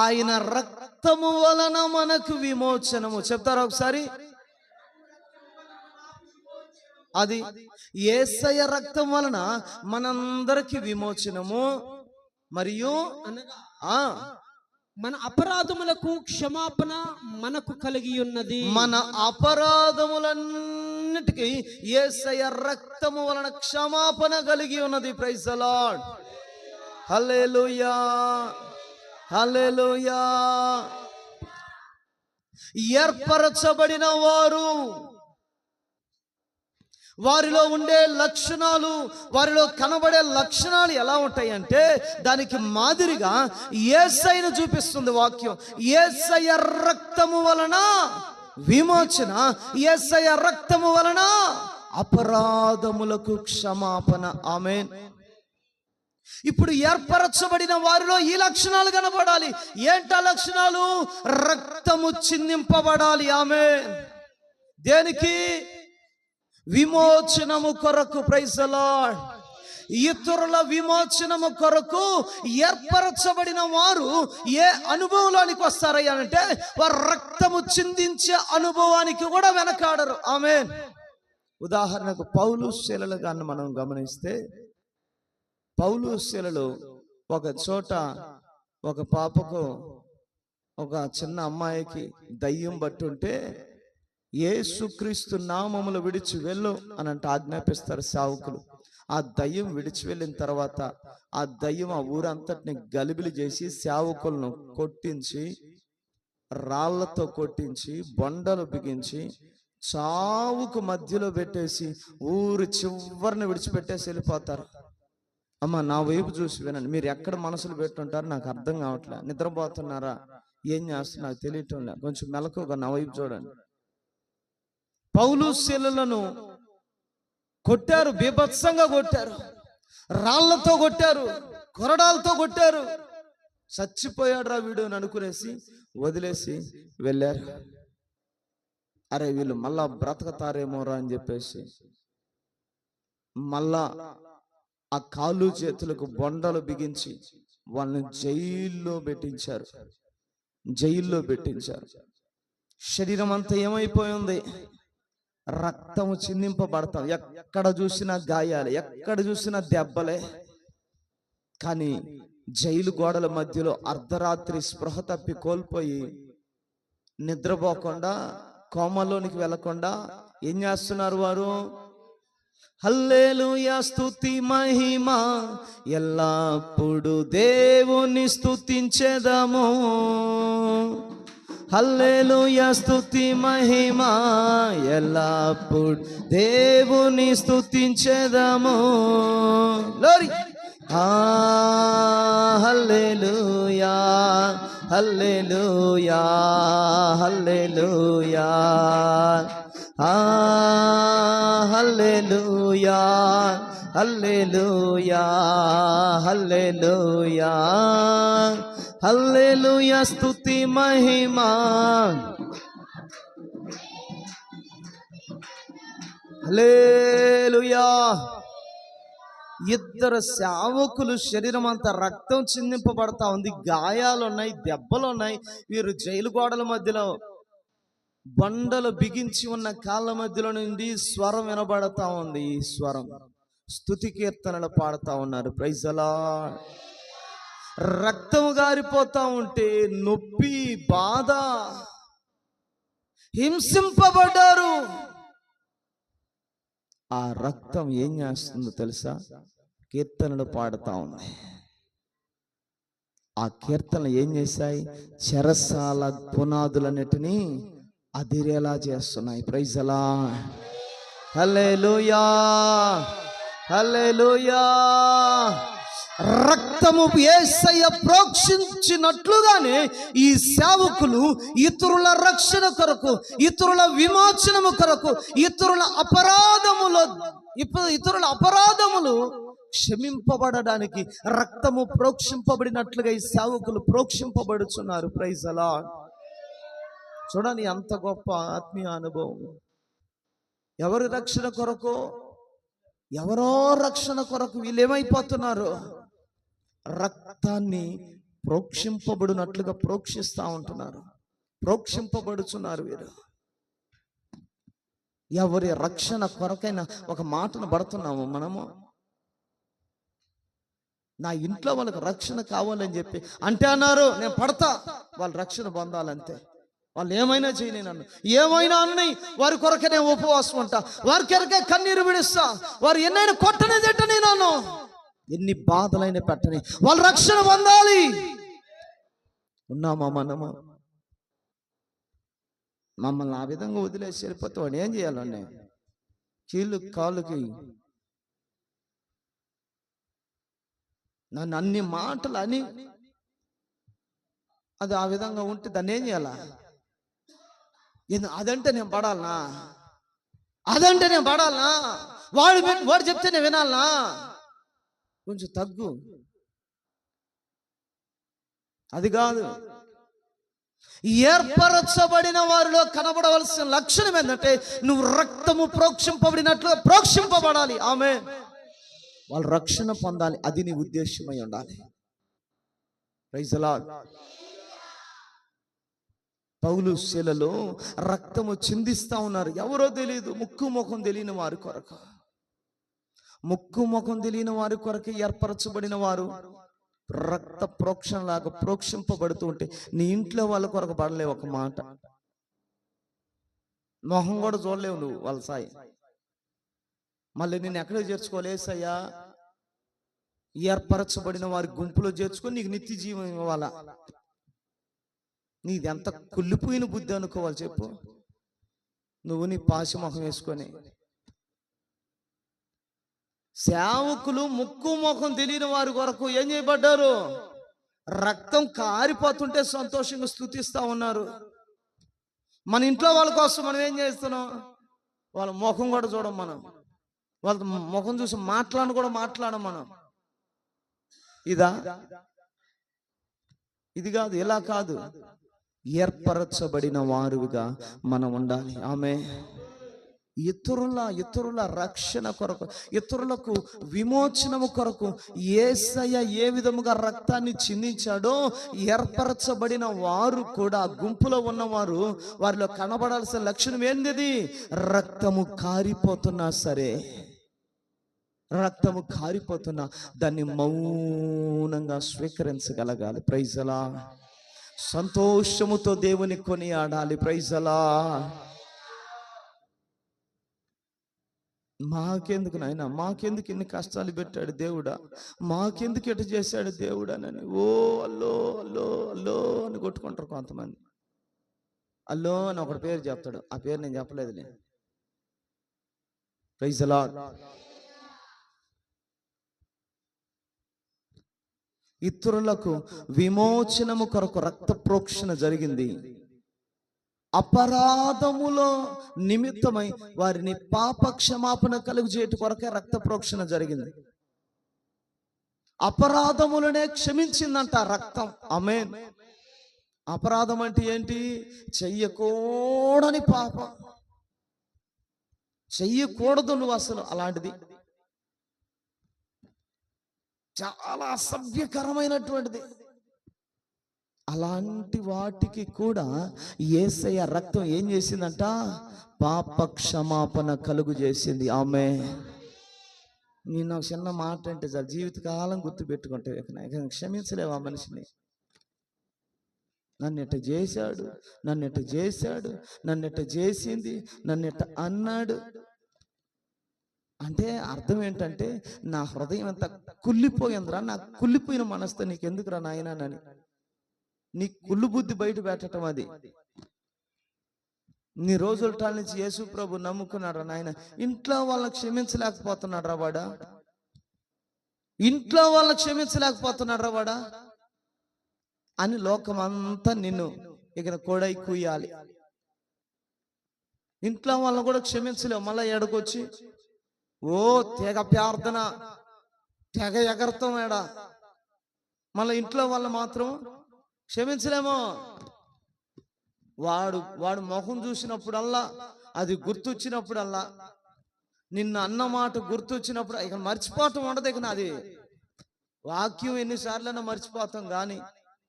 ఆయన రక్తము వలన మనకు విమోచనము. చెప్తారా ఒకసారి? అది యేసయ్య రక్తం వలన మనందరికి విమోచనము, మరియు మన అపరాధములకు క్షమాపణ మనకు కలిగి ఉన్నది. మన అపరాధములన్నిటికీ యేసయ్య రక్తము వలన క్షమాపణ కలిగి ఉన్నది. Praise the Lord. Hallelujah, hallelujah. ఏర్పరచబడిన వారు, వారిలో ఉండే లక్షణాలు, వారిలో కనబడే లక్షణాలు ఎలా ఉంటాయంటే దానికి మాదిరిగా యేసయ్యను చూపిస్తుంది వాక్యం. యేసయ్య రక్తము వలన విమోచన, యేసయ్య రక్తము వలన అపరాధములకు క్షమాపణ. ఆమేన్. ఇప్పుడు ఏర్పరచబడిన వారిలో ఈ లక్షణాలు కనబడాలి. ఏంటా లక్షణాలు? రక్తము చిందింపబడాలి. ఆమేన్. దేనికి? విమోచనము కొరకు. Praise the Lord. ఇతరుల విమోచనము కొరకు ఏర్పరచబడిన వారు ఏ అనుభవంలోనికి వస్తారయ్యా అంటే వారు రక్తము చిందించే అనుభవానికి కూడా వెనకాడరు. ఆమేన్. ఉదాహరణకు పౌలు శీలల గారిని మనం గమనిస్తే, పౌలు శీలలు ఒక చోట ఒక పాపకు, ఒక చిన్న అమ్మాయికి దయ్యం పట్టుంటే యేసుక్రీస్తు నామములు విడిచి వెళ్ళు అని అంటే ఆజ్ఞాపిస్తారు సేవకులు. ఆ దయ్యం విడిచి వెళ్ళిన తర్వాత ఆ దయ్యం ఆ ఊరంతటిని గలిబిలి చేసి సేవకులను కొట్టించి, రాళ్లతో కొట్టించి, బొండలు బిగించి, చావుకు మధ్యలో పెట్టేసి ఊరు చివరిని విడిచిపెట్టేసి వెళ్ళిపోతారు. అమ్మ నా వైపు చూసి వినండి. మీరు ఎక్కడ మనసులు పెట్టుంటారు నాకు అర్థం కావట్లే. నిద్రపోతున్నారా, ఏం చేస్తున్నా నాకు తెలియటం లే. కొంచెం మెలకుగా నా వైపు చూడండి. పౌలు శీలలను కొట్టారు, బీభత్సంగా కొట్టారు, రాళ్లతో కొట్టారు, కొరడాలతో కొట్టారు. చచ్చిపోయాడు రా వీడు అని అనుకునేసి వదిలేసి వెళ్ళారు. అరే వీళ్ళు మళ్ళా బ్రతకతారేమోరా అని చెప్పేసి మళ్ళా ఆ కాళ్ళు చేతులకు బొండలు బిగించి వాళ్ళని జైల్లో పెట్టించారు. జైల్లో పెట్టించారు. శరీరం అంతా ఏమైపోయింది? రక్తము చిందింపబడతాం. ఎక్కడ చూసినా గాయాలు, ఎక్కడ చూసినా దెబ్బలే. కానీ జైలు గోడల మధ్యలో అర్ధరాత్రి స్పృహ తప్పి కోల్పోయి నిద్రపోకుండా, కోమలోనికి వెళ్లకుండా ఏం చేస్తున్నారు వారు? హల్లెలూయా, స్తుతి మహిమ ఎల్లప్పుడు దేవుని స్తుతించెదము. హల్లెలూయా, స్తుతి మహిమ ఎల్లప్పుడు దేవుని స్తుతించెదము. లోరి హల్లెలూయా, హల్లెలూయా, హల్లెలూయా, హల్లెలూయా, హల్లెలూయా, హల్లెలూయా, హల్లెలూయా, స్తుతి మహిమ. హల్లెలూయా. ఇద్దరు సేవకులు శరీరం అంతా రక్తం చిందింపబడతా ఉంది, గాయాలు ఉన్నాయి, దెబ్బలు ఉన్నాయి. వీరు జైలు గోడల మధ్యలో బండలు బిగించి ఉన్న కాళ్ళ మధ్యలో నుండి స్వరం వినబడతా ఉంది. ఈ స్వరం స్తుతి కీర్తనలు పాడుతా ఉన్నారు. Praise the Lord. రక్తం గారిపోతా ఉంటే నొప్పి, బాధ, హింసింపబడ్డారు. ఆ రక్తం ఏం చేస్తుందో తెలుసా? కీర్తనలు పాడుతా ఉంది. ఆ కీర్తనలు ఏం చేశాయి? చెరసాల పునాదులన్నిటినీ అదిరేలా చేస్తున్నాయి. Praise the Lord. Hallelujah, hallelujah. రక్తము యేసయ్య ప్రోక్షించినట్లుగానే ఈ సేవకులు ఇతరుల రక్షణ కొరకు, ఇతరుల విమోచనము కొరకు, ఇతరుల అపరాధములు క్షమింపబడడానికి రక్తము ప్రోక్షింపబడినట్లుగా ఈ సేవకులు ప్రోక్షింపబడుచున్నారు. Praise the lord. చూడండి అంత గొప్ప ఆత్మీయ అనుభవం. ఎవరి రక్షణ కొరకు? ఎవరో రక్షణ కొరకు వీళ్ళు ఏమైపోతున్నారు? రక్తాన్ని ప్రోక్షింపబడినట్లుగా ప్రోక్షిస్తా ఉంటున్నారు, ప్రోక్షింపబడుచున్నారు వీరు. ఎవరి రక్షణ కొరకైనా ఒక మాటను పడుతున్నాము మనము. నా ఇంట్లో వాళ్ళకి రక్షణ కావాలని చెప్పి అంటే అన్నారు, నేను పడతా, వాళ్ళు రక్షణ పొందాలంతే. వాళ్ళు ఏమైనా చేయని, నన్ను ఏమైనా అన్నీ వారి కొరకే నేను ఉపవాసం ఉంటా, వారి కొరకే కన్నీరు విడుస్తా, వారు ఎన్నైనా కొట్టని తిట్టని, నన్ను ఎన్ని బాధలైనా పెట్టని, వాళ్ళు రక్షణ పొందాలి. ఉన్నామా మనము? మమ్మల్ని ఆ విధంగా వదిలేసి వెళ్ళిపోతే వాడు ఏం చేయాలండి? కీళ్ళు కాళ్ళకి నన్ను అన్ని మాటలు అని అది ఆ విధంగా ఉంటే దాన్ని ఏం చేయాలా? అదంటే నేను పడాలనా? అదంటే నేను పడాలనా? వాడు చెప్తే నేను వినాలనా? కొంచెం తగ్గు. అది కాదు. ఏర్పరచబడిన వారిలో కనబడవలసిన లక్షణం ఏంటంటే నువ్వు రక్తము ప్రోక్షింపబడినట్లుగా ప్రోక్షింపబడాలి. ఆమె వాళ్ళు రక్షణ పొందాలి, అది నీ ఉద్దేశమై ఉండాలి. Praise the Lord. పౌలు శీలలో రక్తము చిందిస్తా ఉన్నారు. ఎవరో తెలియదు, ముక్కు ముఖం తెలియని వారి కొరకు, ముక్కు ముఖం తెలియని వారి కొరకు ఏర్పరచబడిన వారు రక్త ప్రోక్షణలాగా ప్రోక్షింపబడుతూ ఉంటే నీ ఇంట్లో వాళ్ళ కొరకు పడలేవు. ఒక మాట మొహం కూడా చూడలేవు నువ్వు వాళ్ళ సాయి. మళ్ళీ నేను ఎక్కడ చేర్చుకోలేసయ్యా? ఏర్పరచబడిన వారి గుంపులో చేర్చుకొని నీకు నిత్య జీవం ఇవ్వాలా? నీది ఎంత కుళ్ళిపోయిన బుద్ధి అనుకోవాలి చెప్పు. నువ్వు నీ పాసి మొహం వేసుకొని. సేవకులు ముక్కు ముఖం తెలియని వారి కొరకు ఏం చేయబడ్డారు? రక్తం కారిపోతుంటే సంతోషంగా స్తుతిస్తా ఉన్నారు. మన ఇంట్లో వాళ్ళ కోసం మనం ఏం చేస్తున్నాం? వాళ్ళ ముఖం కూడా చూడం మనం, వాళ్ళ ముఖం చూసి కూడా మాట్లాడం మనం. ఇది కాదు, ఇలా కాదు. ఏర్పరచబడిన వారుగా మనం ఉండాలి. ఆమె ఇతరుల రక్షణ కొరకు, ఇతరులకు విమోచనము కొరకు యేసయ్య ఏ విధముగా రక్తాన్ని చిందించాడో ఏర్పరచబడిన వారు కూడా, గుంపులో ఉన్నవారు, వారిలో కనబడాల్సిన లక్షణం ఏంటిది? రక్తము కారిపోతున్నా సరే, రక్తము కారిపోతున్నా దాన్ని మౌనంగా స్వీకరించగలగాలి. Praise the lord. సంతోషముతో దేవుని కొనియాడాలి. Praise the lord. మాకెందుకు నాయన, మాకెందుకు ఇన్ని కష్టాలు పెట్టాడు దేవుడా, మాకెందుకు ఎటు చేశాడు దేవుడా అని అల్లో అల్లో అల్లో అని కొట్టుకుంటారు కొంతమంది. అల్లో అని ఒకటి పేరు చెప్తాడు, ఆ పేరు నేను చెప్పలేదులే. Praise the lord. ఇతరులకు విమోచనము కొరకు రక్త ప్రోక్షణ జరిగింది. అపరాధములో నిమిత్తమై వారిని పాప క్షమాపణ కలుగు చేయట కొరకే రక్త ప్రోక్షణ జరిగింది. అపరాధములనే క్షమించిందంట రక్తం. ఆమేన్. అపరాధం అంటే ఏంటి? చెయ్యకూడని పాపం, చెయ్యకూడదు నువ్వు అసలు అలాంటిది, చాలా అసభ్యకరమైనటువంటిది. అలాంటి వాటికి కూడా యేసయ్య రక్తం ఏం చేసిందంట? పాప క్షమాపణ కలుగు చేసింది. ఆమె నేను నాకు చిన్న మాట అంటే చాలు, జీవితకాలం గుర్తు పెట్టుకుంటే క్షమించలేవు ఆ మనిషిని. నన్ను ఎట్ట చేశాడు, నన్ను ఎట్ట చేశాడు, నన్ను ఎట్ట చేసింది, నన్ను ఎట్ట అన్నాడు అంటే అర్థం ఏంటంటే నా హృదయం అంతా కుళ్ళిపోయిందిరా, నా కుళ్ళిపోయిన మనసుతో నీకు ఎందుకురా నాయనని నీ కుళ్ళు బుద్ధి బయట పెట్టడం. అది నీ రోజుల నుంచి యేసు ప్రభు నమ్ముకున్నాడు నాయన, ఇంట్లో వాళ్ళని క్షమించలేకపోతున్నాడు రా వాడా, ఇంట్లో వాళ్ళని క్షమించలేకపోతున్నాడు రా వాడా అని లోకం అంతా నిన్ను ఇక కోడై కూయాలి. ఇంట్లో వాళ్ళని కూడా క్షమించలేవు, మళ్ళీ ఎడకొచ్చి ఓ తెగ ప్రార్థన, తెగ ఎగరతం ఏడా, మళ్ళీ ఇంట్లో వాళ్ళు మాత్రం క్షమించలేమో. వాడు ముఖం చూసినప్పుడల్లా, అది గుర్తొచ్చినప్పుడల్లా, నిన్న అన్న మాట గుర్తొచ్చినప్పుడు ఇక మర్చిపోవటం ఉండదు. ఇక అది వాక్యం ఎన్నిసార్లైనా మర్చిపోతాం కానీ